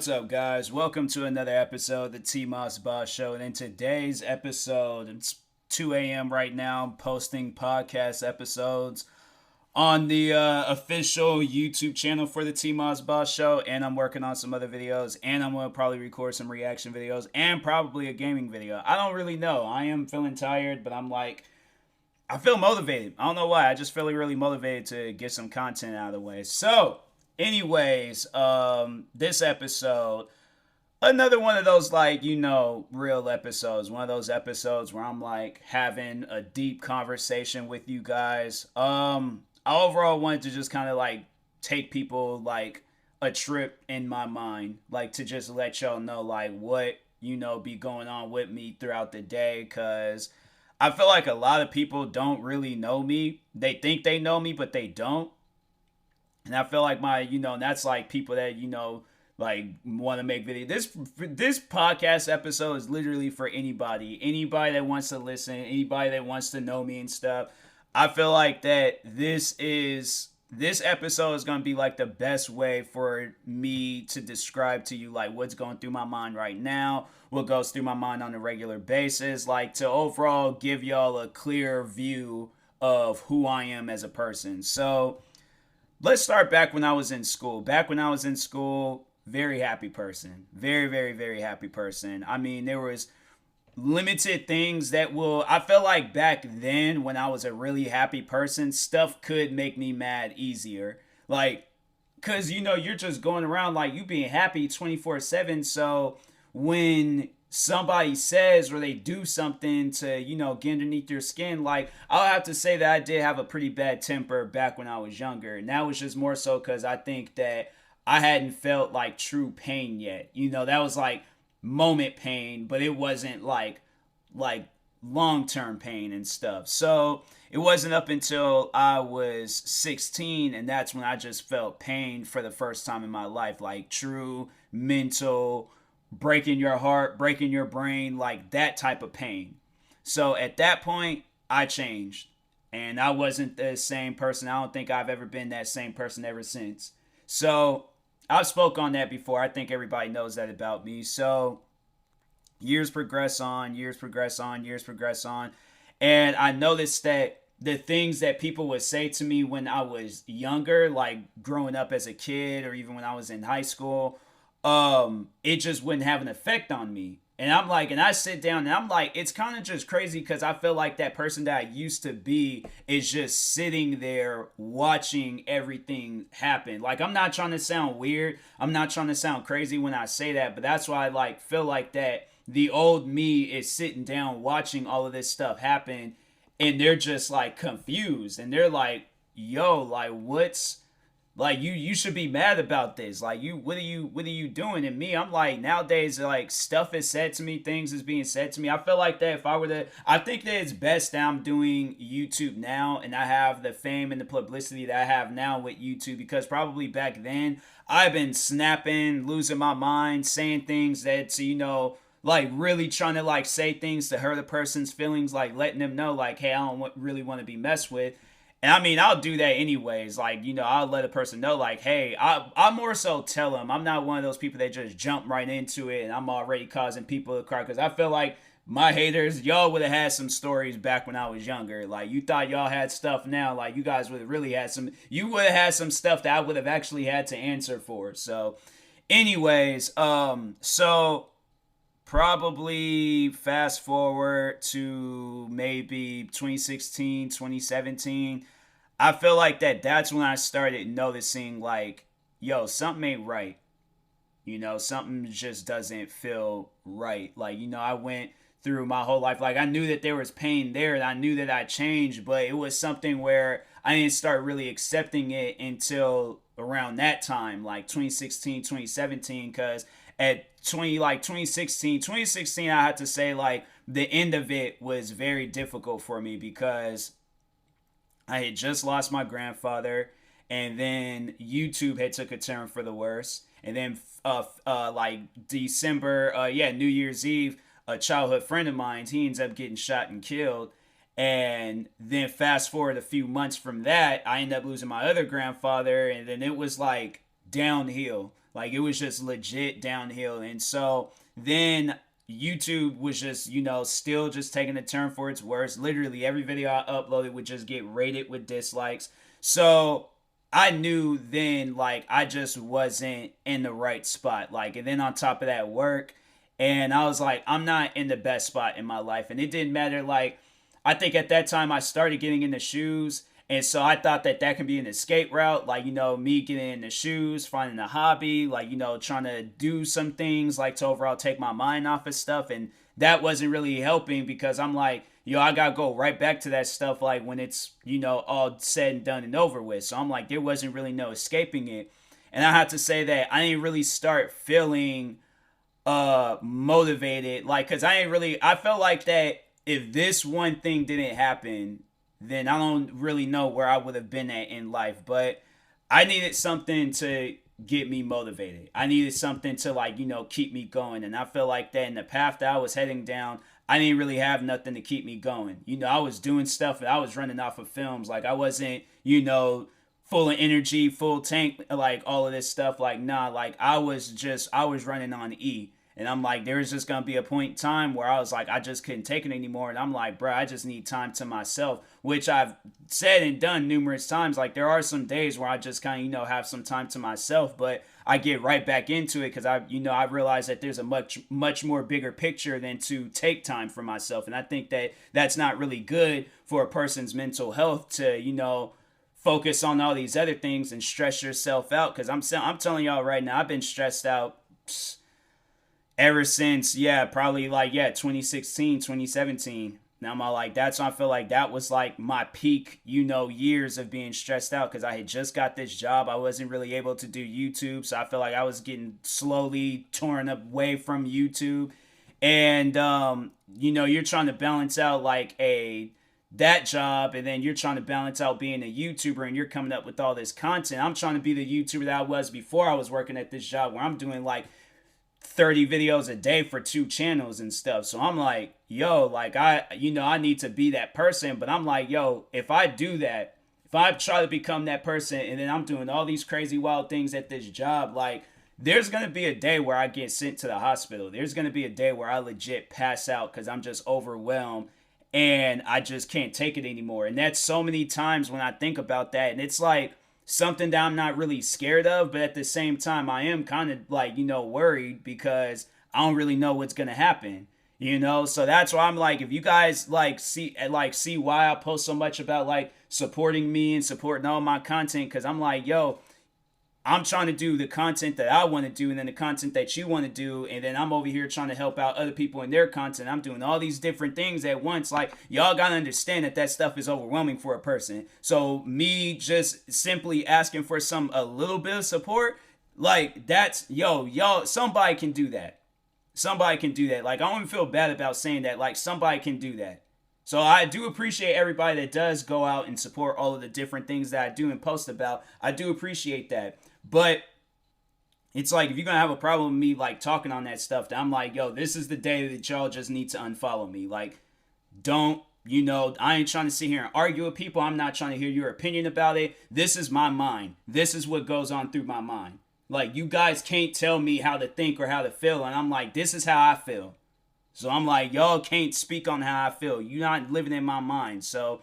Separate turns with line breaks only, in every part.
What's up, guys? Welcome to another episode of the TMossBoss Show. And in today's episode, it's 2 a.m. right now. I'm posting podcast episodes on the official YouTube channel for the TMossBoss Show. And I'm working on some other videos. And I'm going to probably record some reaction videos and probably a gaming video. I don't really know. I am feeling tired, but I feel motivated. I don't know why. I just feel really motivated to get some content out of the way. So, anyways, this episode, another one of those real episodes. One of those episodes where I'm having a deep conversation with you guys. I overall wanted to just kind of take people a trip in my mind, to just let y'all know what be going on with me throughout the day, cause I feel like a lot of people don't really know me. They think they know me, but they don't. And I feel like that's people that, want to make videos. This podcast episode is literally for anybody. Anybody that wants to listen, anybody that wants to know me and stuff. I feel like that this episode is going to be the best way for me to describe to you what's going through my mind right now, what goes through my mind on a regular basis, to overall give y'all a clear view of who I am as a person. So let's start back when I was in school. Back when I was in school, very happy person. Very, very, very happy person. I mean, there was limited things that I felt like back then when I was a really happy person, stuff could make me mad easier. Because, you're just going around you being happy 24/7. So when somebody says or they do something to, get underneath your skin, I'll have to say that I did have a pretty bad temper back when I was younger. And that was just more so because I think that I hadn't felt true pain yet. That was moment pain, but it wasn't like long-term pain and stuff. So it wasn't up until I was 16, and that's when I just felt pain for the first time in my life, true mental, breaking your heart, breaking your brain, that type of pain. So at that point, I changed, and I wasn't the same person. I don't think I've ever been that same person ever since. So I've spoke on that before. I think everybody knows that about me. So years progress on, and I noticed that the things that people would say to me when I was younger, growing up as a kid or even when I was in high school, it just wouldn't have an effect on me. And and I sit down and I'm it's kind of just crazy because I feel like that person that I used to be is just sitting there watching everything happen. I'm not trying to sound weird. I'm not trying to sound crazy when I say that, but that's why I feel like that the old me is sitting down watching all of this stuff happen, and they're just confused, and they're yo, what's you should be mad about this. What are you doing? And me, I'm nowadays, stuff is said to me, things is being said to me. I feel like that if I were to, I think that it's best that I'm doing YouTube now and I have the fame and the publicity that I have now with YouTube, because probably back then I've been snapping, losing my mind, saying things that, really trying to say things to hurt a person's feelings, letting them know hey, I don't really want to be messed with. And I mean, I'll do that anyways. I'll let a person know, hey, I more so tell them. I'm not one of those people that just jump right into it and I'm already causing people to cry. Because I feel like my haters, y'all would have had some stories back when I was younger. You thought y'all had stuff now. You guys would have really had you would have had some stuff that I would have actually had to answer for. So, anyways, so probably fast forward to maybe 2016, 2017. I feel like that's when I started noticing yo, something ain't right. Something just doesn't feel right. I went through my whole life. I knew that there was pain there and I knew that I changed, but it was something where I didn't start really accepting it until around that time, 2016, 2017, because at 2016, I had to say the end of it was very difficult for me because I had just lost my grandfather, and then YouTube had took a turn for the worse, and then December, New Year's Eve, a childhood friend of mine, he ends up getting shot and killed. And then fast forward a few months from that, I ended up losing my other grandfather, and then it was downhill. Like, it was just legit downhill. And so then YouTube was just, still just taking a turn for its worst. Literally every video I uploaded would just get rated with dislikes. So I knew then, like, I just wasn't in the right spot. Like, and then on top of that, work. And I was like, I'm not in the best spot in my life. And it didn't matter. Like, I think at that time I started getting into shoes. And so I thought that that can be an escape route. Like, me getting into shoes, finding a hobby, like, trying to do some things like to overall take my mind off of stuff. And that wasn't really helping because I'm like, I gotta go right back to that stuff like when it's, all said and done and over with. So I'm like, there wasn't really no escaping it. And I have to say that I didn't really start feeling motivated. Like, cause I felt like that if this one thing didn't happen, then I don't really know where I would have been at in life. But I needed something to get me motivated. I needed something to, like, keep me going. And I feel like that in the path that I was heading down, I didn't really have nothing to keep me going. I was doing stuff and I was running off of films. Like, I wasn't, full of energy, full tank, like all of this stuff. Like, nah, like I was running on E. And I'm like, there was just going to be a point in time where I was like, I just couldn't take it anymore. And I'm like, bro, I just need time to myself, which I've said and done numerous times. Like, there are some days where I just kind of, have some time to myself, but I get right back into it because I realize that there's a much more bigger picture than to take time for myself. And I think that that's not really good for a person's mental health to, focus on all these other things and stress yourself out. Because I'm telling y'all right now, I've been stressed out ever since, probably 2016, 2017. Now I'm all like, that's when I feel like that was like my peak, years of being stressed out because I had just got this job. I wasn't really able to do YouTube. So I feel like I was getting slowly torn away from YouTube. And, you're trying to balance out like that job, and then you're trying to balance out being a YouTuber, and you're coming up with all this content. I'm trying to be the YouTuber that I was before I was working at this job where I'm doing like 30 videos a day for 2 channels and stuff. So I'm like, yo, like I need to be that person. But I'm like, yo, if I do that, if I try to become that person and then I'm doing all these crazy wild things at this job, like there's going to be a day where I get sent to the hospital. There's going to be a day where I legit pass out because I'm just overwhelmed and I just can't take it anymore. And that's so many times when I think about that. And it's like something that I'm not really scared of, but at the same time, I am kind of like, worried because I don't really know what's going to happen, So that's why I'm like, if you guys see why I post so much about like supporting me and supporting all my content, because I'm like, yo, I'm trying to do the content that I want to do and then the content that you want to do. And then I'm over here trying to help out other people in their content. I'm doing all these different things at once. Like, y'all got to understand that stuff is overwhelming for a person. So me just simply asking for a little bit of support, like that's, y'all, somebody can do that. Somebody can do that. Like, I don't even feel bad about saying that. Like, somebody can do that. So I do appreciate everybody that does go out and support all of the different things that I do and post about. I do appreciate that. But it's like, if you're going to have a problem with me, like, talking on that stuff, I'm like, yo, this is the day that y'all just need to unfollow me. Like, don't, I ain't trying to sit here and argue with people. I'm not trying to hear your opinion about it. This is my mind. This is what goes on through my mind. Like, you guys can't tell me how to think or how to feel. And I'm like, this is how I feel. So I'm like, y'all can't speak on how I feel. You're not living in my mind. So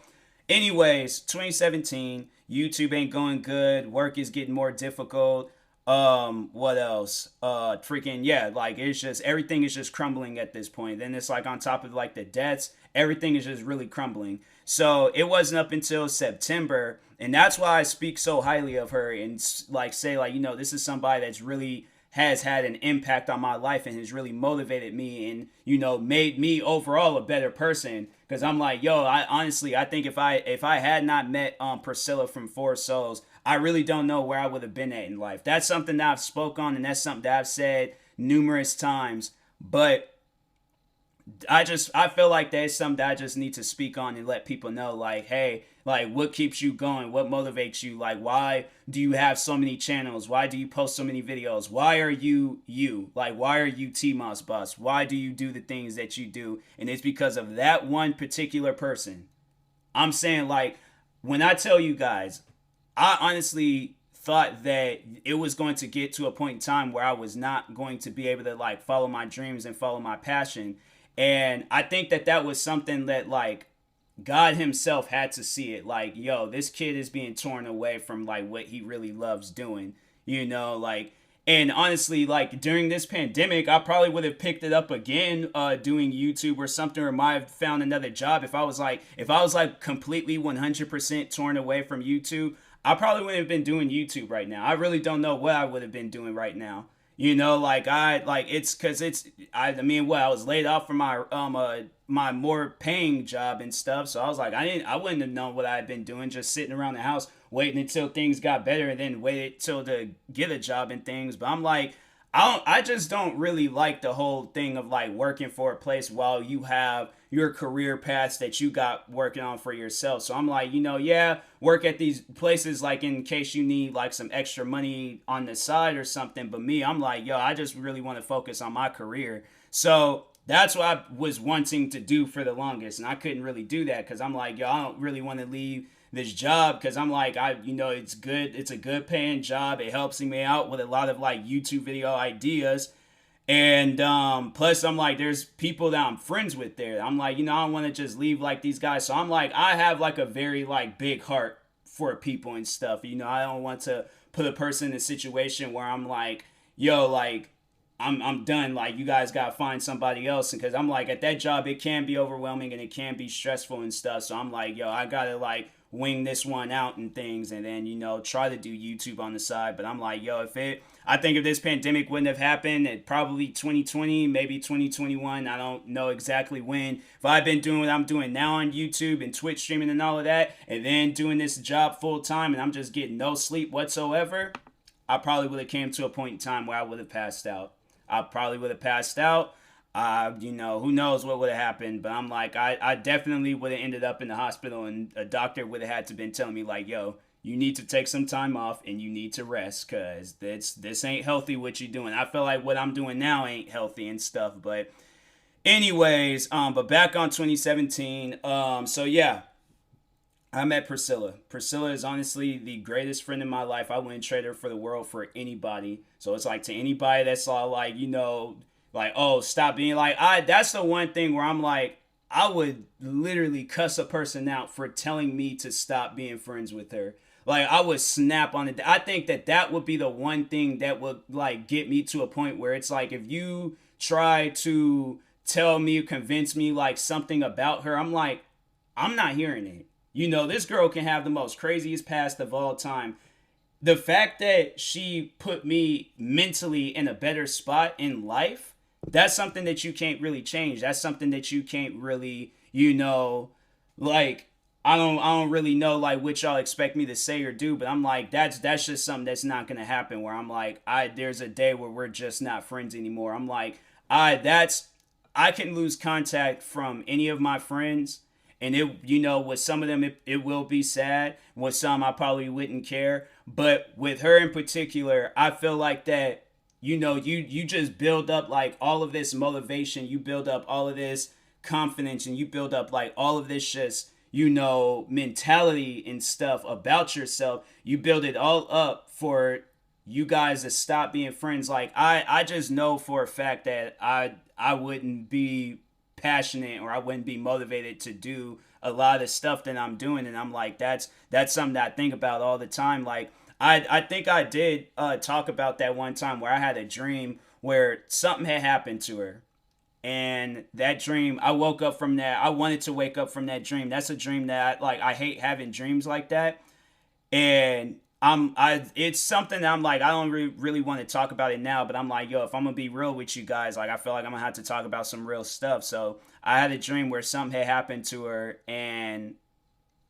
anyways, 2017, YouTube ain't going good. Work is getting more difficult. What else? Like it's just, everything is just crumbling at this point. Then it's like on top of like the debts, everything is just really crumbling. So it wasn't up until September. And that's why I speak so highly of her and like say like, this is somebody that's really has had an impact on my life and has really motivated me and, made me overall a better person. Because I'm like, yo, I think if I had not met Priscilla from Four Souls, I really don't know where I would have been at in life. That's something that I've spoke on and that's something that I've said numerous times. But I feel like that's something that I just need to speak on and let people know, like, hey, like, what keeps you going? What motivates you? Like, why do you have so many channels? Why do you post so many videos? Why are you? Like, why are you TMossBoss? Why do you do the things that you do? And it's because of that one particular person. I'm saying, like, when I tell you guys, I honestly thought that it was going to get to a point in time where I was not going to be able to like follow my dreams and follow my passion. And I think that that was something that like God himself had to see it. Like, yo, this kid is being torn away from like what he really loves doing, like, and honestly, like during this pandemic, I probably would have picked it up again, doing YouTube or something, or might have found another job. If I was like completely 100% torn away from YouTube, I probably wouldn't have been doing YouTube right now. I really don't know what I would have been doing right now. It's because I mean, well, I was laid off from my more paying job and stuff. So I was like, I wouldn't have known what I had been doing, just sitting around the house waiting until things got better and then waited till to get a job and things. But I'm like, I just don't really like the whole thing of like working for a place while you have your career paths that you got working on for yourself. So I'm like, yeah, work at these places like in case you need like some extra money on the side or something. But me, I'm like, yo, I just really want to focus on my career. So that's what I was wanting to do for the longest. And I couldn't really do that because I'm like, yo, I don't really want to leave this job because I'm like, it's good. It's a good paying job. It helps me out with a lot of like YouTube video ideas. And plus I'm like, there's people that I'm friends with there. I'm like, I don't want to just leave like these guys. So I'm like, I have like a very like big heart for people and stuff. I don't want to put a person in a situation where I'm like, yo, like I'm done. Like, you guys gotta find somebody else. Because I'm like, at that job, it can be overwhelming and it can be stressful and stuff. So I'm like, yo, I gotta like wing this one out and things, and then try to do YouTube on the side. But I'm like, yo, I think if this pandemic wouldn't have happened, it probably 2020, maybe 2021. I don't know exactly when. If I'd been doing what I'm doing now on YouTube and Twitch streaming and all of that, and then doing this job full time, and I'm just getting no sleep whatsoever, I probably would have came to a point in time where I would have passed out. I probably would have passed out. Who knows what would have happened. But I'm like, I definitely would have ended up in the hospital, and a doctor would have had to been telling me like, yo, you need to take some time off and you need to rest because this ain't healthy what you're doing. I feel like what I'm doing now ain't healthy and stuff. But anyways, but back on 2017. So yeah, I met Priscilla. Priscilla is honestly the greatest friend in my life. I wouldn't trade her for the world for anybody. So it's like, to anybody that's all like, like, oh, stop being like, that's the one thing where I'm like, I would literally cuss a person out for telling me to stop being friends with her. Like, I would snap on it. I think that would be the one thing that would like get me to a point where it's like, if you try to tell me, convince me like something about her, I'm like, I'm not hearing it. This girl can have the most craziest past of all time. The fact that she put me mentally in a better spot in life, that's something that you can't really change. That's something that you can't really, like, I don't really know like what y'all expect me to say or do, but I'm like, that's just something that's not gonna happen, where I'm like, there's a day where we're just not friends anymore. I'm like, I can lose contact from any of my friends. And with some of them, it will be sad. With some, I probably wouldn't care. But with her in particular, I feel like that, you just build up like all of this motivation. You build up all of this confidence, and you build up like all of this just, mentality and stuff about yourself. You build it all up for you guys to stop being friends. Like, I just know for a fact that I wouldn't be passionate, or I wouldn't be motivated to do a lot of stuff that I'm doing. And I'm like, that's something that I think about all the time. Like, I think I did talk about that one time where I had a dream where something had happened to her. And that dream, I woke up from that. I wanted to wake up from that dream. That's a dream that I hate having dreams like that. And it's something that I'm like, I don't really want to talk about it now, but I'm like, yo, if I'm gonna be real with you guys, like, I feel like I'm gonna have to talk about some real stuff. So I had a dream where something had happened to her, and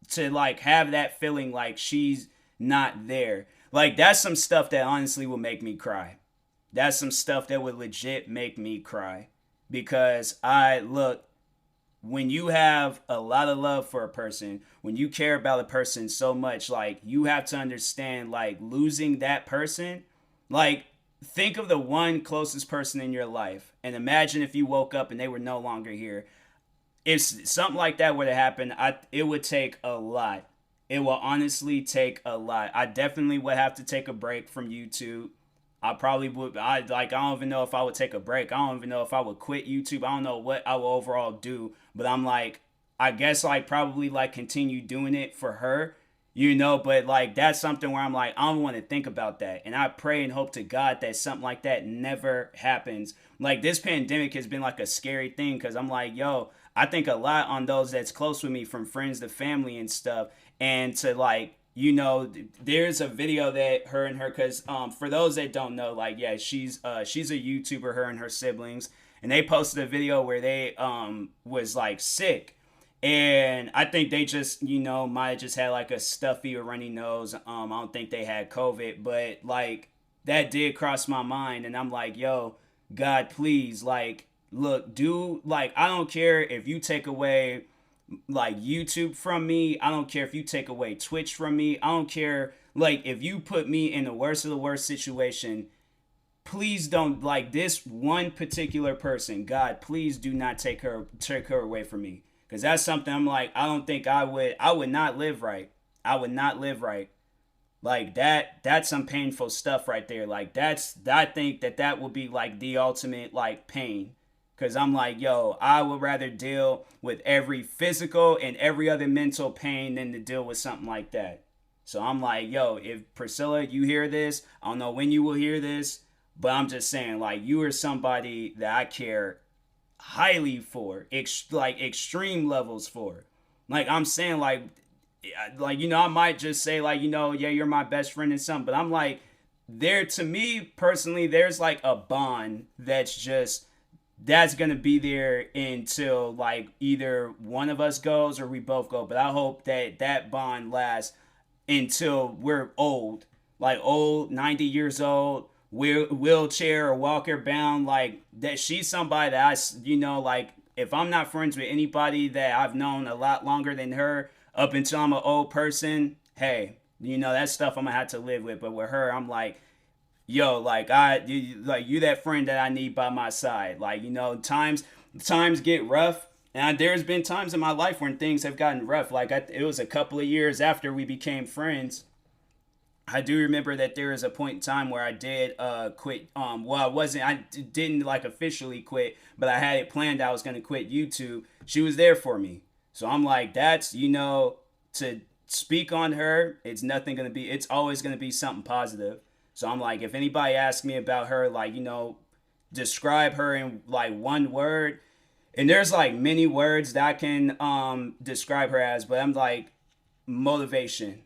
to like have that feeling like she's not there, like, that's some stuff that honestly will make me cry. That's some stuff that would legit make me cry, because when you have a lot of love for a person, when you care about a person so much, like, you have to understand, like, losing that person, like, think of the one closest person in your life, and imagine if you woke up and they were no longer here. If something like that were to happen, it would take a lot. it will honestly take a lot. I definitely would have to take a break from YouTube. I probably would. I don't even know if I would take a break. I don't even know if I would quit YouTube. I don't know what I will overall do. But I'm like, I guess like probably like continue doing it for her, you know. But like that's something where I'm like, I don't want to think about that. And I pray and hope to God that something like that never happens. Like this pandemic has been like a scary thing because I'm like, yo, I think a lot on those that's close with me, from friends to family and stuff, and to like, you know, there's a video that her and her, because for those that don't know, like, yeah, she's a YouTuber, her and her siblings, and they posted a video where they was like sick, and I think they just, you know, might have just had like a stuffy or runny nose. I don't think they had COVID, but like that did cross my mind, and I'm like, yo, God, please, like, look, do, like, I don't care if you take away like YouTube from me. I don't care if you take away Twitch from me. I don't care, like, if you put me in the worst of the worst situation. Please don't, like, this one particular person, God, please do not take her away from me, because that's something I'm like, I don't think I would not live right. I would not live right. Like that's some painful stuff right there. Like I think that would be like the ultimate like pain. Cause I'm like, yo, I would rather deal with every physical and every other mental pain than to deal with something like that. So I'm like, yo, if Priscilla, you hear this, I don't know when you will hear this, but I'm just saying, like, you are somebody that I care highly for, like extreme levels for. Like I'm saying, like, you know, I might just say like, you know, yeah, you're my best friend and something, but I'm like, there, to me personally, there's like a bond that's gonna be there until like either one of us goes or we both go. But I hope that that bond lasts until we're old, like old, 90 years old, wheelchair or walker bound. Like that, she's somebody that you know, like if I'm not friends with anybody that I've known a lot longer than her, up until I'm an old person, hey, you know, that stuff I'm gonna have to live with. But with her, I'm like, yo, like you that friend that I need by my side. Like, you know, times get rough, and there's been times in my life when things have gotten rough. Like it was a couple of years after we became friends. I do remember that there was a point in time where I did quit. Well, I didn't like officially quit, but I had it planned. I was gonna quit YouTube. She was there for me, so I'm like, that's, you know, to speak on her. It's always gonna be something positive. So I'm like, if anybody asks me about her, like, you know, describe her in like one word, and there's like many words that I can describe her as, but I'm like, motivation.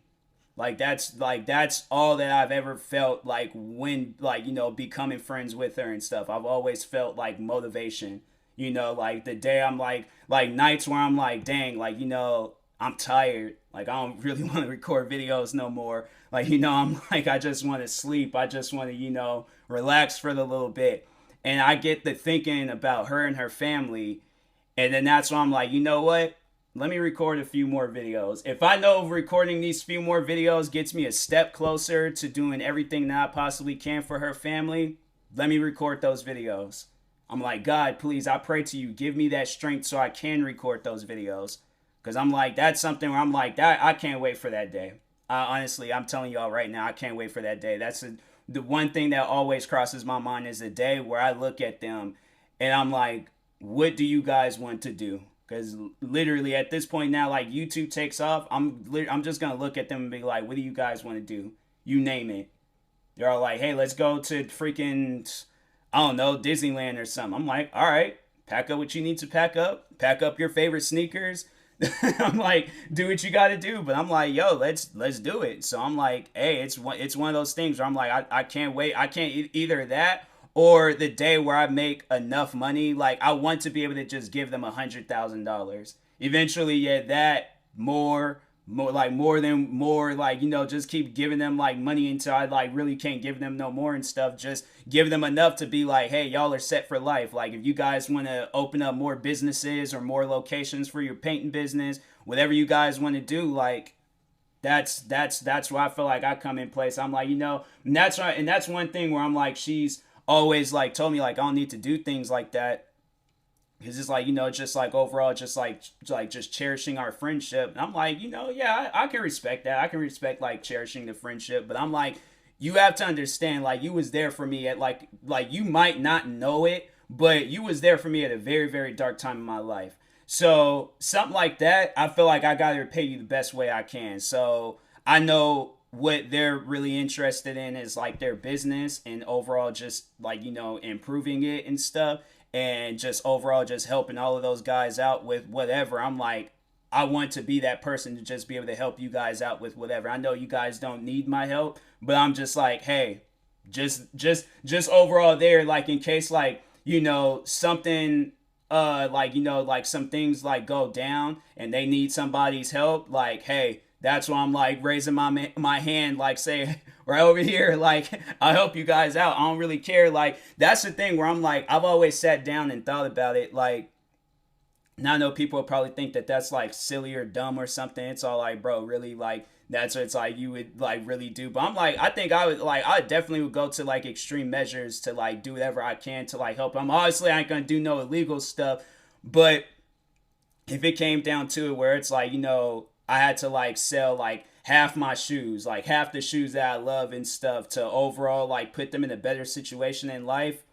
Like that's all that I've ever felt like when, like, you know, becoming friends with her and stuff. I've always felt like motivation. You know, like the day I'm like nights where I'm like, dang, like, you know, I'm tired. Like I don't really want to record videos no more. Like, you know, I'm like, I just want to sleep. I just want to, you know, relax for the little bit. And I get the thinking about her and her family, and then that's why I'm like, you know what? Let me record a few more videos. If I know recording these few more videos gets me a step closer to doing everything that I possibly can for her family, let me record those videos. I'm like, God, please, I pray to you, give me that strength so I can record those videos. Because I'm like, that's something where I'm like, that I can't wait for that day. Honestly, I'm telling y'all right now, I can't wait for that day. The one thing that always crosses my mind is the day where I look at them and I'm like, what do you guys want to do? Because literally at this point now, like YouTube takes off, I'm just gonna look at them and be like, what do you guys want to do? You name it. They're all like, hey, let's go to freaking, I don't know, Disneyland or something. I'm like, all right, pack up what you need to pack up your favorite sneakers. I'm like, do what you got to do. But I'm like, yo, let's do it. So I'm like, hey, it's one of those things where I'm like, I can't wait. I can't either that or the day where I make enough money. Like I want to be able to just give them $100,000 eventually. Yeah, that more, like, you know, just keep giving them like money until I like really can't give them no more and stuff. Just give them enough to be like, hey, y'all are set for life. Like if you guys want to open up more businesses or more locations for your painting business, whatever you guys want to do, like that's where I feel like I come in place. I'm like, you know, and that's right, and that's one thing where I'm like, she's always like told me like I don't need to do things like that. Cause it's like, just like overall, just cherishing our friendship. And I'm like, yeah, I can respect that. I can respect like cherishing the friendship. But I'm like, you have to understand, like, you was there for me at like you might not know it, but you was there for me at a very, very dark time in my life. So something like that, I feel like I gotta repay you the best way I can. So I know what they're really interested in is like their business and overall just like, improving it and stuff, and just overall just helping all of those guys out with whatever. I'm like, I want to be that person to just be able to help you guys out with whatever. I know you guys don't need my help, but I'm just like, hey, just overall there, like in case like, something like, like some things like go down and they need somebody's help, like, hey, that's why I'm like raising my hand, like say right over here, like I'll help you guys out. I don't really care. Like that's the thing where I'm like, I've always sat down and thought about it. Like now I know people will probably think that that's like silly or dumb or something. It's all like, bro, really, like that's what it's like you would like really do. But I'm like, I think I definitely would go to like extreme measures to like do whatever I can to like help. I'm obviously I ain't gonna do no illegal stuff, but if it came down to it where it's like, I had to like sell like half my shoes, like half the shoes that I love and stuff to overall like put them in a better situation in life,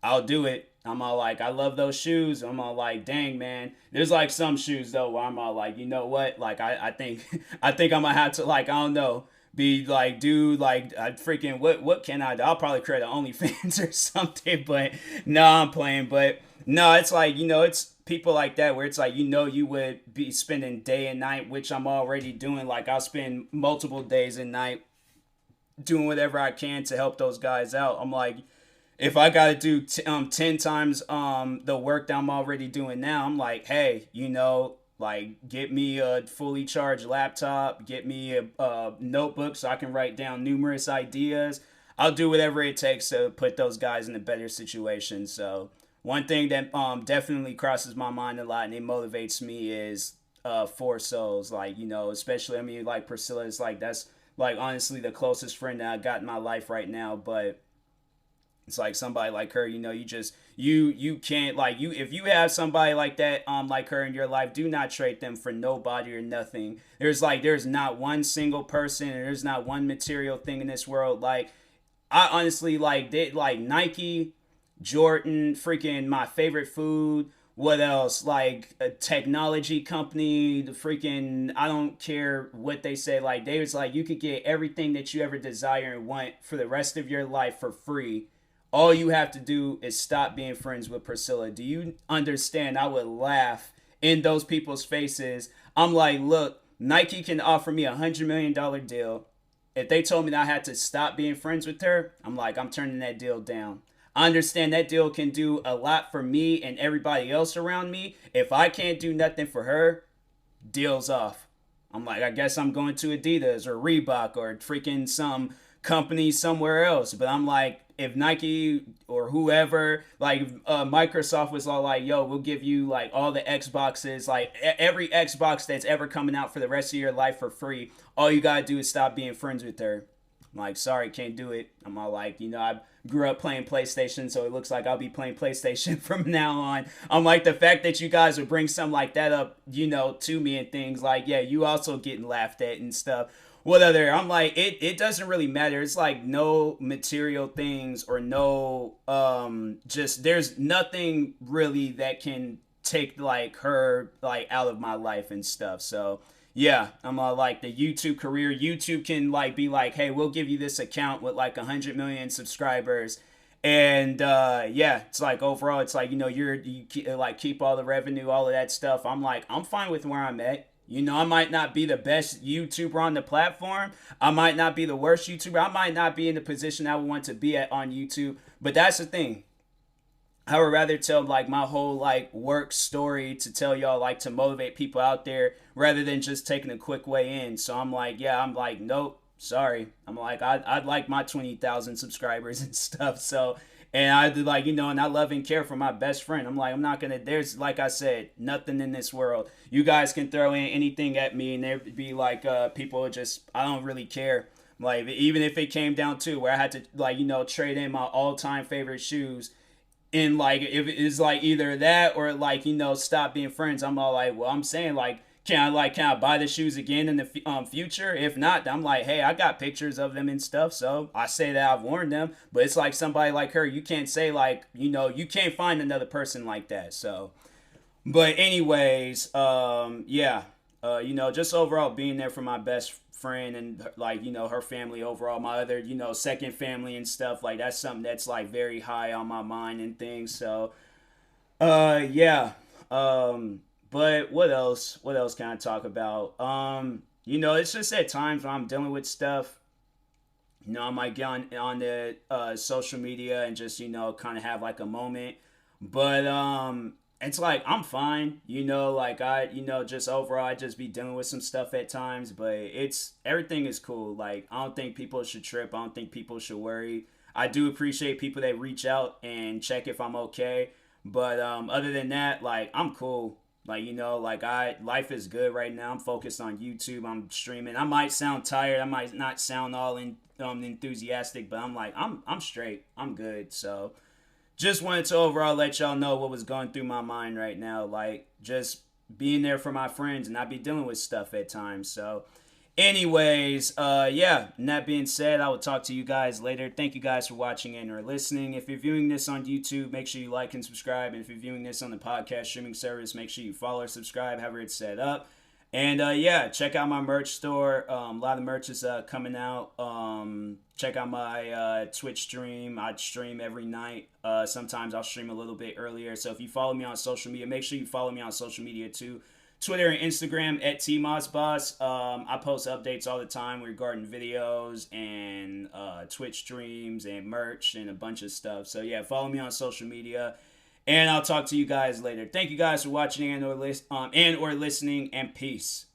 I'll do it. I'm all like, I love those shoes. I'm all like, dang man. There's like some shoes though where I'm all like, you know what? Like I think I think I'm gonna have to like, I don't know, be like, dude, like I freaking what can I do? I'll probably create an OnlyFans or something, but no, I'm playing. But no, it's like, it's people like that where it's like, you would be spending day and night, which I'm already doing. Like I'll spend multiple days and night doing whatever I can to help those guys out. I'm like, if I gotta do 10 times the work that I'm already doing now, I'm like, hey, like get me a fully charged laptop, get me a notebook so I can write down numerous ideas. I'll do whatever it takes to put those guys in a better situation. So one thing that definitely crosses my mind a lot and it motivates me is for souls, like, especially, I mean, like Priscilla is like, that's like honestly the closest friend that I got in my life right now. But it's like somebody like her, you just you can't like you if you have somebody like that like her in your life, do not trade them for nobody or nothing. There's not one single person, and there's not one material thing in this world. Like I honestly like they like Nike, Jordan, freaking my favorite food. What else? Like a technology company, the freaking I don't care what they say. Like they was like you could get everything that you ever desire and want for the rest of your life for free. All you have to do is stop being friends with Priscilla. Do you understand? I would laugh in those people's faces. I'm like, look, Nike can offer me $100 million deal. If they told me that I had to stop being friends with her, I'm like, I'm turning that deal down. I understand that deal can do a lot for me and everybody else around me. If I can't do nothing for her, deal's off. I'm like, I guess I'm going to Adidas or Reebok or freaking some company somewhere else. But I'm like, if Nike or whoever, like Microsoft was all like, yo, we'll give you like all the Xboxes, like every Xbox that's ever coming out for the rest of your life for free. All you gotta do is stop being friends with her. I'm like, sorry, can't do it. I'm all like, I grew up playing PlayStation, so it looks like I'll be playing PlayStation from now on. I'm like, the fact that you guys would bring something like that up, to me and things like, yeah, you also getting laughed at and stuff. What other? I'm like, it doesn't really matter. It's like no material things or no, just there's nothing really that can take like her like out of my life and stuff. So yeah, I'm like the YouTube career. YouTube can like be like, hey, we'll give you this account with like 100 million subscribers, and yeah, it's like overall, it's like like keep all the revenue, all of that stuff. I'm like, I'm fine with where I'm at. I might not be the best YouTuber on the platform. I might not be the worst YouTuber. I might not be in the position I would want to be at on YouTube. But that's the thing. I would rather tell like my whole like work story to tell y'all like to motivate people out there rather than just taking a quick way in. So I'm like, yeah, I'm like, nope, sorry. I'm like, I'd like my 20,000 subscribers and stuff. So, and I like, and I love and care for my best friend. I'm like, I'm not gonna, there's, like I said, nothing in this world. You guys can throw in anything at me and there'd be like, people just, I don't really care. Like, even if it came down to where I had to like, trade in my all time favorite shoes, And like, if it's like either that or like, stop being friends, I'm all like, well, I'm saying like, can I buy the shoes again in the future? If not, I'm like, hey, I got pictures of them and stuff, so I say that I've worn them. But it's like somebody like her, you can't say like, you can't find another person like that. So, but anyways, yeah, just overall being there for my best friend and like, her family overall, my other, second family and stuff, like that's something that's like very high on my mind and things. So yeah. But what else? What else can I talk about? It's just at times when I'm dealing with stuff, I might get on the social media and just, kind of have like a moment. But it's like I'm fine, like I, just overall I just be dealing with some stuff at times, but it's everything is cool. Like I don't think people should trip. I don't think people should worry. I do appreciate people that reach out and check if I'm okay. But other than that, like I'm cool. Like, like life is good right now. I'm focused on YouTube. I'm streaming. I might sound tired. I might not sound all enthusiastic, but I'm like I'm straight. I'm good. So just wanted to overall let y'all know what was going through my mind right now. Like just being there for my friends, and I be dealing with stuff at times. So anyways, yeah, and that being said, I will talk to you guys later. Thank you guys for watching and or listening. If you're viewing this on YouTube, make sure you like and subscribe. And if you're viewing this on the podcast streaming service, make sure you follow or subscribe, however it's set up. And yeah, check out my merch store. A lot of merch is coming out. Check out my Twitch stream. I stream every night. Sometimes I'll stream a little bit earlier. So if you follow me on social media, make sure you follow me on social media too. Twitter and Instagram at TMossBoss. I post updates all the time regarding videos and Twitch streams and merch and a bunch of stuff. So yeah, follow me on social media. And I'll talk to you guys later. Thank you guys for watching and or listening, and peace.